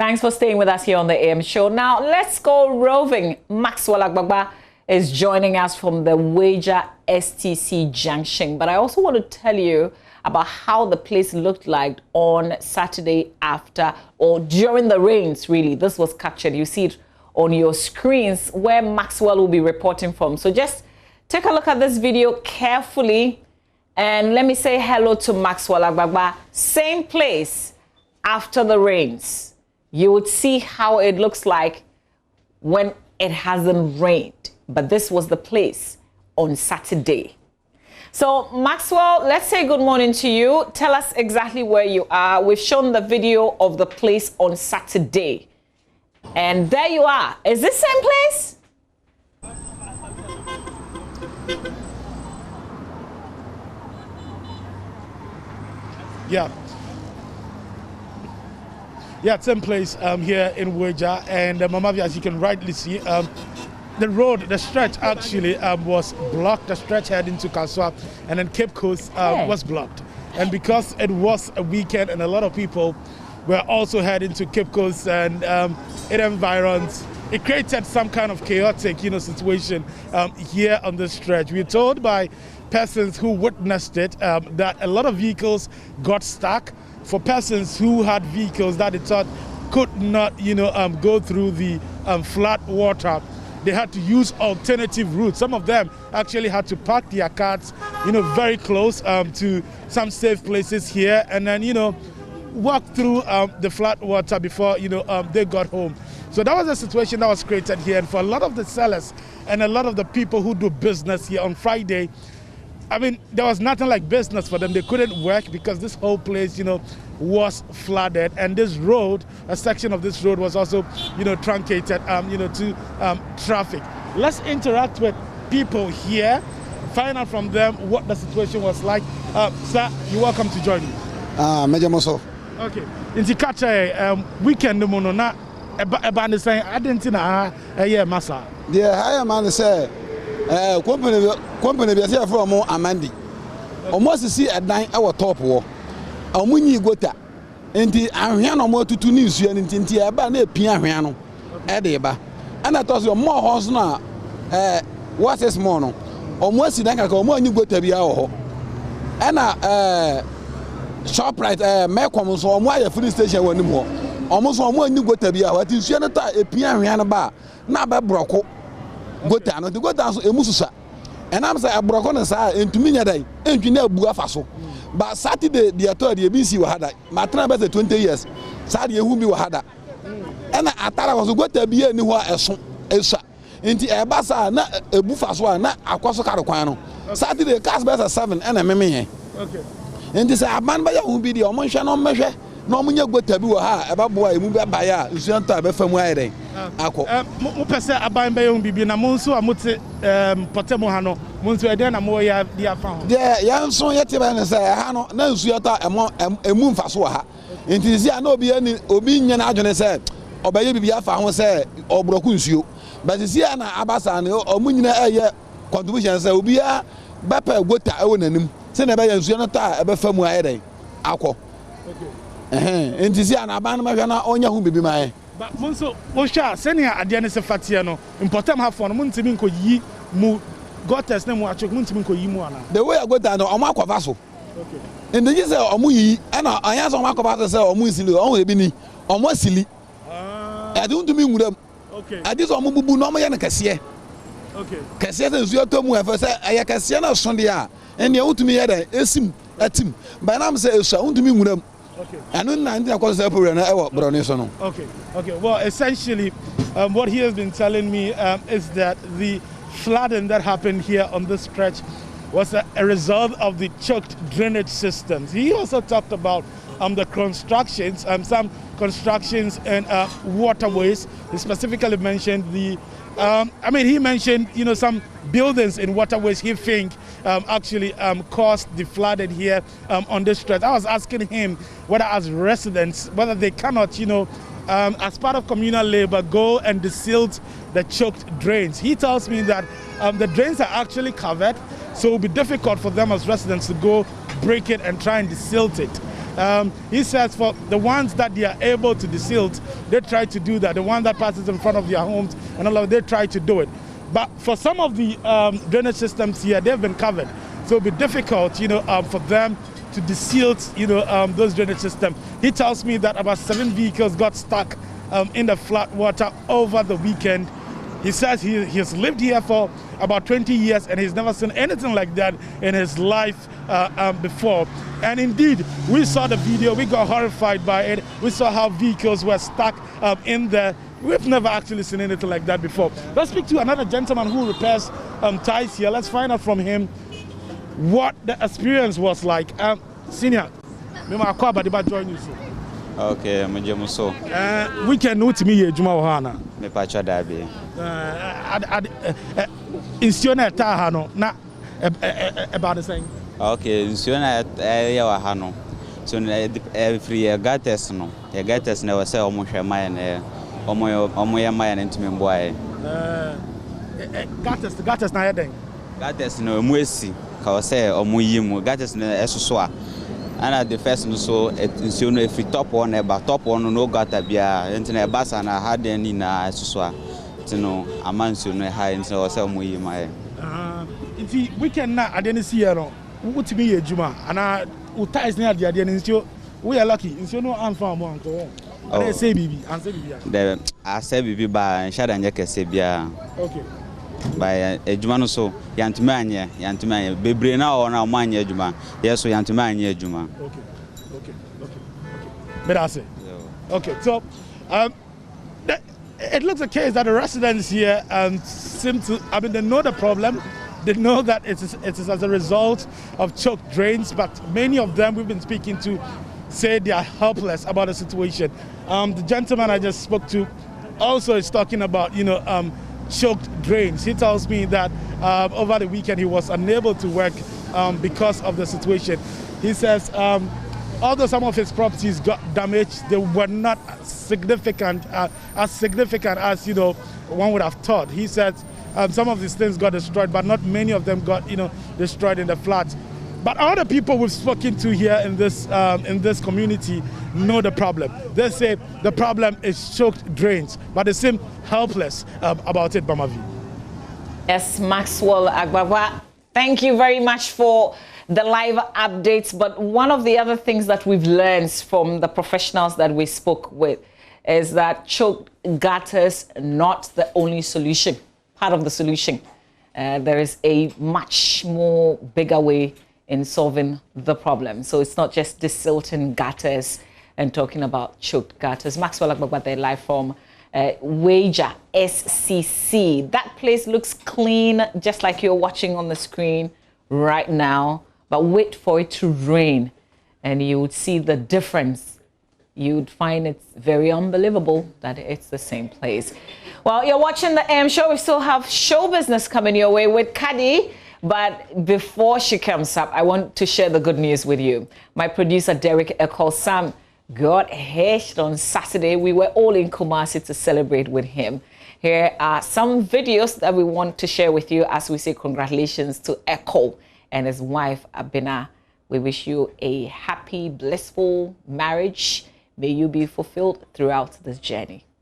Thanks for staying with us here on the AM show. Now, let's go roving. Maxwell Agbagba is joining us from the Wager STC Junction. But I also want to tell you about how the place looked like on Saturday after or during the rains, really. This was captured. You see it on your screens where Maxwell will be reporting from. So just take a look at this video carefully and let me say hello to Maxwell Agbagba. Same place after the rains. You would see how it looks like when it hasn't rained. But this was the place on Saturday. So Maxwell, let's say good morning to you. Tell us exactly where you are. We've shown the video of the place on Saturday. And there you are. Is this same place? Yeah. Yeah, same place here in Wager. And Mamavi, as you can rightly see, the road, the stretch actually was blocked, the stretch heading to Kaswa, and then Cape Coast was blocked. And because it was a weekend and a lot of people were also heading to Cape Coast and its environs, it created some kind of chaotic, situation here on the stretch. We're told by persons who witnessed it that a lot of vehicles got stuck. For persons who had vehicles that they thought could not, go through the flat water, they had to use alternative routes. Some of them actually had to park their cars, very close to some safe places here, and then, walk through the flat water before, they got home. So that was a situation that was created here. And for a lot of the sellers and a lot of the people who do business here on Friday, I mean, there was nothing like business for them. They couldn't work because this whole place, was flooded. And this road, a section of this road was also, truncated, to traffic. Let's interact with people here, find out from them what the situation was like. Sir, you're welcome to join me. Major Moso. Okay. In the catcher, weekend, the monona, about saying, I didn't know, massa. The higher man say, company be here from Amandi. Almost see a 9 hour top war. Omuni gota. Enti ahwiano mo tutu ni nsuo ni ntinti eba na epia ahwiano. E de ba. Ana to so mo ho na what is more no. Omo asidan kaka omo anyi gota bia ho. Ana Shoprite mekom so omo aye free station wanim ho. Omo so omo anyi gota bia ho. Ati nsuo no ta epia ahwiano ba na ba broko. Gota no the gota so emususa. And I'm saying, Abroko na sa entumi nya dai entwi na abu afa so. But Saturday the third the BC wa hada. Matana be 20 years. Saturday ehu bi wa hada. And atara was gota bia ni ho eso esa. Enti e ba sa na ebu fa so na akwaso kare kwan no. Saturday cars be 7 and meme he. Okay. Enti say aban ba ya hu bi de o mo hwe no mehwe. No munya gota bi wa ha e ba boa emu be ba ya nsuanto abefa mu ayeden akọ mo pese aban be yon bibi na mo nso amote potemo ha no mo nso eden na mo ya di afa ho de ya nso yete ba ne say ha no na nsuato emu mfaso wa ha enti zi na obi nya na adwene say obaye bibi afa ho say obroku nsuo but zi na abasa na omunyina eye contribution say obi a bepa gota ewo nanim se na be ya nsuo no ta ebefa mu ayeden akọ and this year, na onya hu bibi mae. But Monso, Osha, senior Adiane Sefatiano, important have fun, Muntiminko yi mu gottes name watch Muntiminko yimuana. The way I go down on Marco Vaso. Okay. And the years of Mui, and I answer Marco Vaso or Musili, or Ebini, or Mosili. I don't mean with them. Okay. I did some Mubu no Mayana Cassia. Okay. Cassia is your tomu, if I say I Cassiana Sondia, and you to me at a team. But I'm saying, so to me with them. Okay. Okay. Okay. Well, essentially, what he has been telling me is that the flooding that happened here on this stretch was a result of the choked drainage systems. He also talked about the constructions, some constructions and waterways. He specifically mentioned the. He mentioned, some buildings in waterways he think actually caused the flooding here on this stretch. I was asking him whether as residents, whether they cannot, as part of communal labor, go and desilt the choked drains. He tells me that the drains are actually covered, so it will be difficult for them as residents to go break it and try and desilt it. He says for the ones that they are able to desilt, they try to do that. The one that passes in front of their homes and all of they try to do it. But for some of the drainage systems here, they've been covered. So it'll be difficult, for them to desilt, those drainage systems. He tells me that about 7 vehicles got stuck in the flood water over the weekend. He says he's lived here for about 20 years and he's never seen anything like that in his life before. And indeed, we saw the video, we got horrified by it. We saw how vehicles were stuck in there. We've never actually seen anything like that before. Let's speak to another gentleman who repairs ties here. Let's find out from him what the experience was like. Senior, me ma kwa badi ba JoyNews. Okay, Mujemuso. Weekend no timi ye juma wa na. Me pacha dabi. Insiona ta ha no na about the same. Okay, insiona ya wa ha no. So free gates no. Ya gates na wase omo hwema na omo ya ma na ntimi mboa gates na ya den. Gates no muesi ka wase omo yimu gates na esoso a. And the first so if you top one no gata bia internet basa na had any na so amansu no high into ourselves moyi mai if we can na adeni see no wutimi ye juma ana utais na ade nso we are lucky nso no anfa mo anko I say bibi answer bibi the I say bibi ba nshada nya kese bia okay by ejuma no so yantuma anye bebre na o na mo anye ejuma yeso yantuma anye ejuma okay but I say okay so it looks a case that the residents here seem to they know the problem. They know that it is as a result of choked drains, but many of them we've been speaking to say they are helpless about the situation. The gentleman I just spoke to also is talking about choked drains. He tells me that over the weekend he was unable to work because of the situation. He says although some of his properties got damaged, they were not significant as one would have thought. He said some of these things got destroyed, but not many of them got destroyed in the floods. But all the people we've spoken to here in this community know the problem. They say the problem is choked drains, but they seem helpless about it, Bamavi. Yes, Maxwell Agbagba, thank you very much for the live updates. But one of the other things that we've learned from the professionals that we spoke with is that choked gutters not the only solution, part of the solution. There is a much more bigger way in solving the problem. So it's not just desilting gutters and talking about choked gutters. Maxwell Agbagba, they're live from Wager SCC. That place looks clean, just like you're watching on the screen right now. But wait for it to rain and you would see the difference. You'd find it's very unbelievable that it's the same place. Well, you're watching the AM show. We still have show business coming your way with Kadi. But before she comes up, I want to share the good news with you. My producer, Derek Sam, got hitched on Saturday. We were all in Kumasi to celebrate with him. Here are some videos that we want to share with you as we say congratulations to Echo and his wife, Abina. We wish you a happy, blissful marriage. May you be fulfilled throughout this journey.